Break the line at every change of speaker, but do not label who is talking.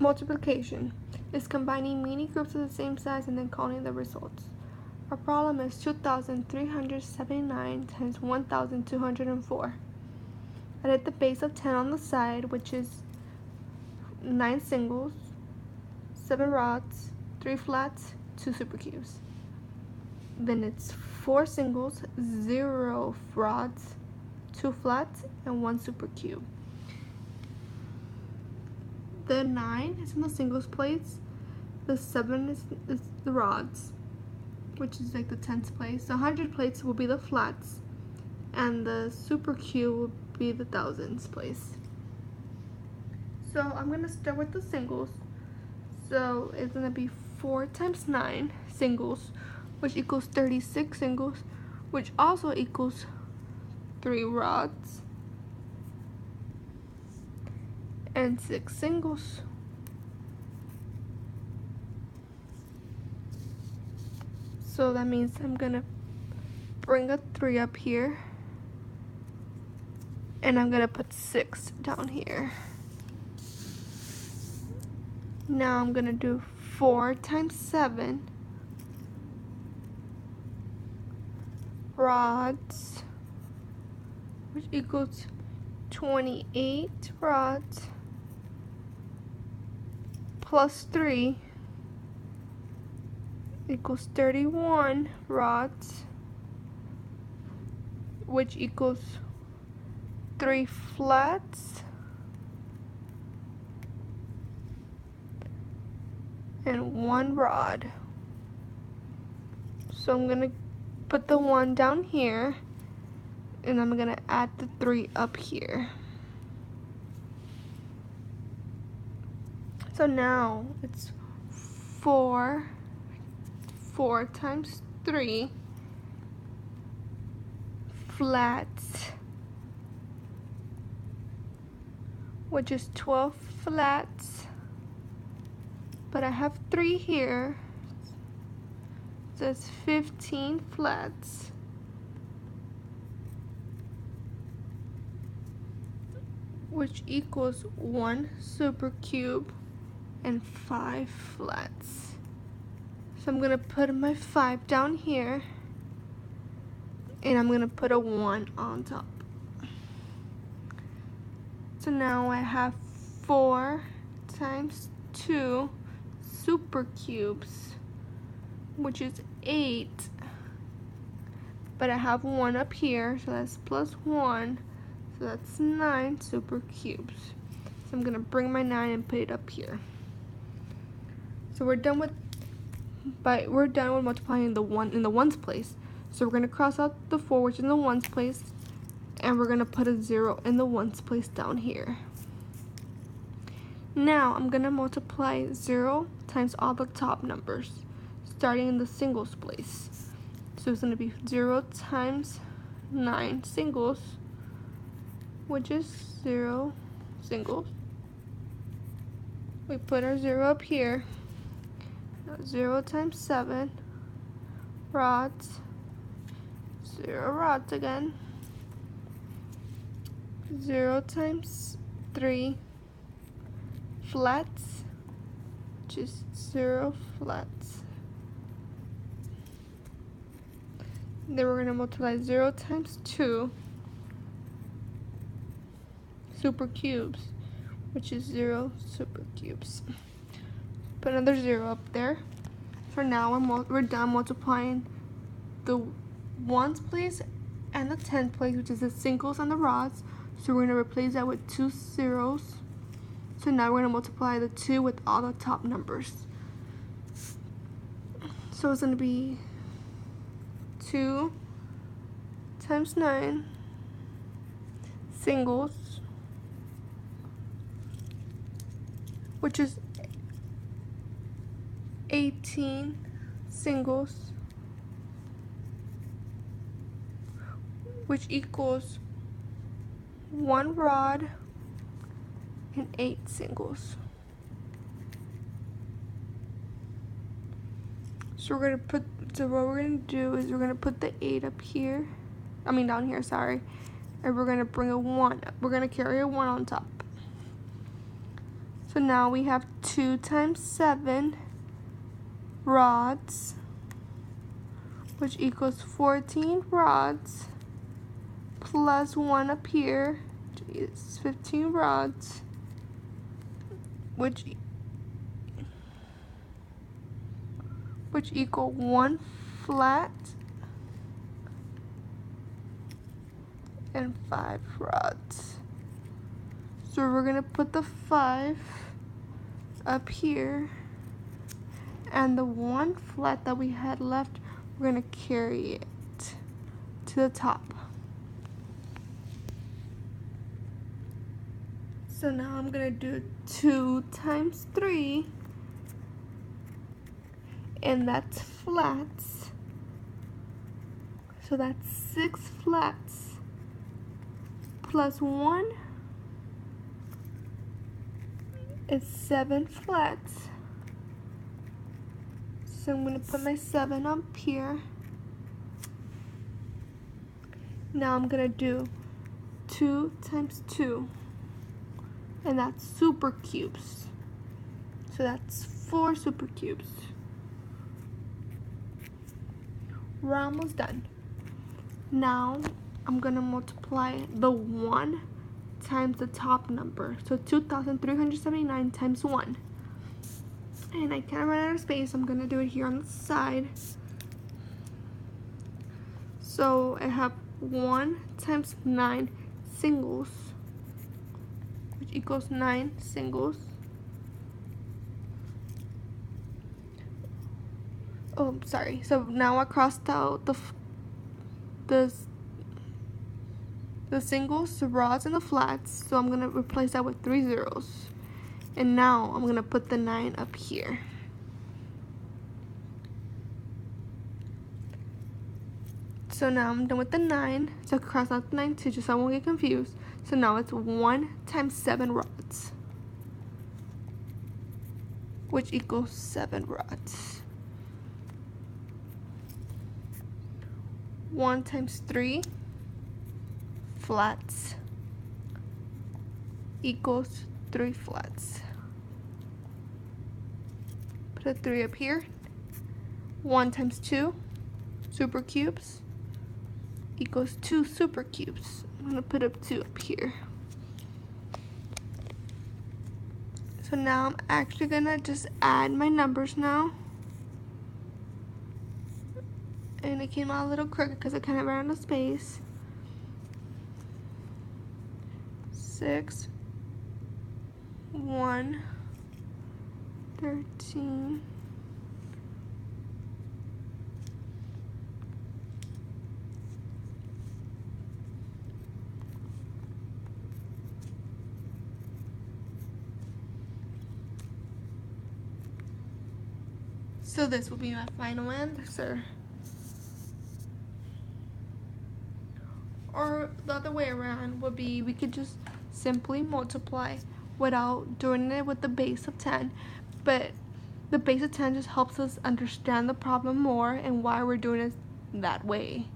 Multiplication is combining many groups of the same size and then counting the results. Our problem is 2,379 times 1,204. I did the base of 10 on the side, which is 9 singles, 7 rods, 3 flats, 2 supercubes. Then it's 4 singles, 0 rods, 2 flats, and 1 supercube. The 9 is in the singles place, the 7 is the rods, which is like the 10th place. The 100 place will be the flats, and the supercube will be the thousands place. So I'm gonna start with the singles. So it's gonna be 4 times 9 singles, which equals 36 singles, which also equals 3 rods and 6 singles. So that means I'm gonna bring a 3 up here, and I'm gonna put 6 down here. Now I'm gonna do 4 times 7 rods, which equals 28 rods plus 3 equals 31 rods, which equals 3 flats and 1 rod. So I'm gonna put the 1 down here, and I'm gonna add the 3 up here. So now it's 4 times 3 flats, which is 12 flats, but I have 3 here, so it's 15 flats, which equals 1 supercube and 5 flats. So I'm gonna put my 5 down here, and I'm gonna put a 1 on top. So now I have 4 times 2 supercubes, which is 8, but I have 1 up here, so that's plus 1, so that's 9 supercubes. So I'm gonna bring my 9 and put it up here. So we're done with multiplying the 1 in the ones place. So we're gonna cross out the 4, which is in the ones place, and we're gonna put a 0 in the ones place down here. Now I'm gonna multiply 0 times all the top numbers, starting in the singles place. So it's gonna be 0 times 9 singles, which is 0 singles. We put our 0 up here. 0 times 7 rods, 0 rods again. 0 times 3 flats, which is 0 flats. Then we're going to multiply 0 times 2 supercubes, which is 0 supercubes. Put another 0 up there. For now, we're done multiplying the ones place and the 10th place, which is the singles and the rods. So we're going to replace that with 2 zeros. So now we're going to multiply the 2 with all the top numbers. So it's going to be 2 times 9 singles, which is 18 singles, which equals 1 rod and 8 singles. So what we're gonna do is we're gonna put the 8 up here, down here, sorry, and we're gonna bring a 1 up. We're gonna carry a 1 on top. So now we have 2 times 7 rods, which equals 14 rods, plus 1 up here, which is 15 rods, which equal 1 flat and 5 rods. So we're gonna put the 5 up here, and the 1 flat that we had left, we're gonna carry it to the top. So now I'm gonna do 2 times 3, and that's flats. So that's 6 flats plus 1 is 7 flats. So I'm gonna put my 7 up here. Now I'm gonna do 2 times 2, and that's super cubes. So that's 4 super cubes. We're almost done. Now I'm gonna multiply the 1 times the top number. So 2,379 times 1. And I can't run out of space. I'm gonna do it here on the side. So I have 1 times 9 singles, which equals 9 singles. Oh, sorry. So now I crossed out the singles, the rods, and the flats. So I'm gonna replace that with 3 zeros. And now I'm gonna put the 9 up here. So now I'm done with the 9. So cross out the 9 too, just so I won't get confused. So now it's 1 times 7 rods, which equals 7 rods. 1 times 3 flats equals 3 flats. Put a 3 up here. 1 times 2 super cubes equals 2 super cubes. I'm gonna put up 2 up here. So now I'm actually gonna just add my numbers now. And it came out a little crooked because I kind of ran out of space. 6, 1, 13, so this will be my final answer. Or the other way around would be, we could just simply multiply without doing it with the base of 10. But the base of 10 just helps us understand the problem more and why we're doing it that way.